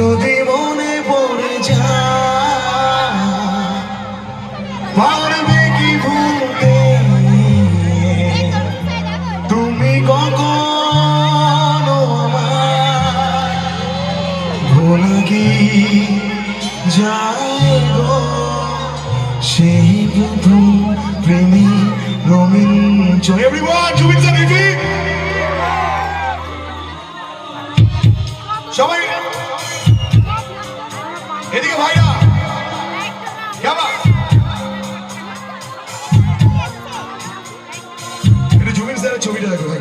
যদি মনে পড়ে যায় পারবে কি ভুলতে তুমি কখনো আমায় ভোলা কি যায় গো সেই প্রথম প্রেমী রঙিন জয় এভরিওয়ান জুবিন টিভি সবাই এদিকে ভাইরা কেমন একটু জুবিন স্যারের ছবিটা দেখো ভাই